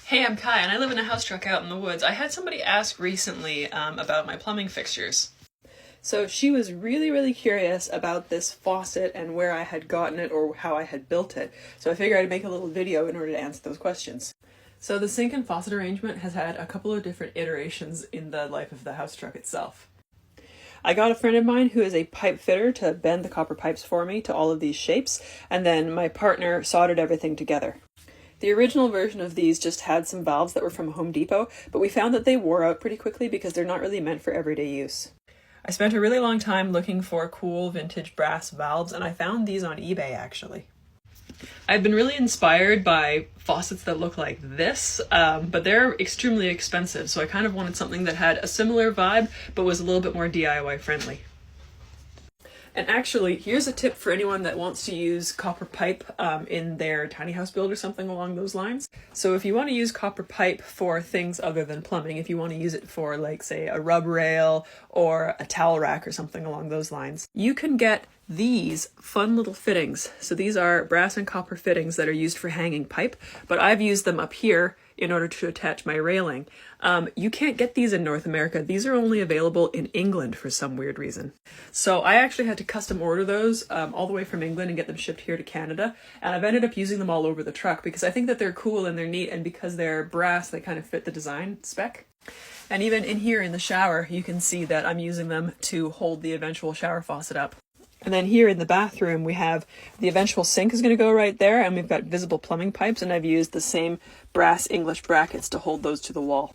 Hey, I'm Kai, and I live in a house truck out in the woods. I had somebody ask recently about my plumbing fixtures. So she was really curious about this faucet and where I had gotten it or how I had built it. So I figured I'd make a little video in order to answer those questions. So the sink and faucet arrangement has had a couple of different iterations in the life of the house truck itself. I got a friend of mine who is a pipe fitter to bend the copper pipes for me to all of these shapes, and then my partner soldered everything together. The original version of these just had some valves that were from Home Depot, but we found that they wore out pretty quickly because they're not really meant for everyday use. I spent a really long time looking for cool vintage brass valves, and I found these on eBay actually. I've been really inspired by faucets that look like this, but they're extremely expensive, so I kind of wanted something that had a similar vibe, but was a little bit more DIY friendly. And actually, here's a tip for anyone that wants to use copper pipe in their tiny house build or something along those lines. So if you want to use copper pipe for things other than plumbing, if you want to use it for, like, say, a rub rail or a towel rack or something along those lines, you can get these fun little fittings. So these are brass and copper fittings that are used for hanging pipe, but I've used them up here in order to attach my railing. You can't get these in North America. These are only available in England for some weird reason. So I actually had to custom order those all the way from England and get them shipped here to Canada. And I've ended up using them all over the truck because I think that they're cool and they're neat, and because they're brass, they kind of fit the design spec. And even in here in the shower, you can see that I'm using them to hold the eventual shower faucet up. And then here in the bathroom, we have the eventual sink is going to go right there, and we've got visible plumbing pipes, and I've used the same brass English brackets to hold those to the wall.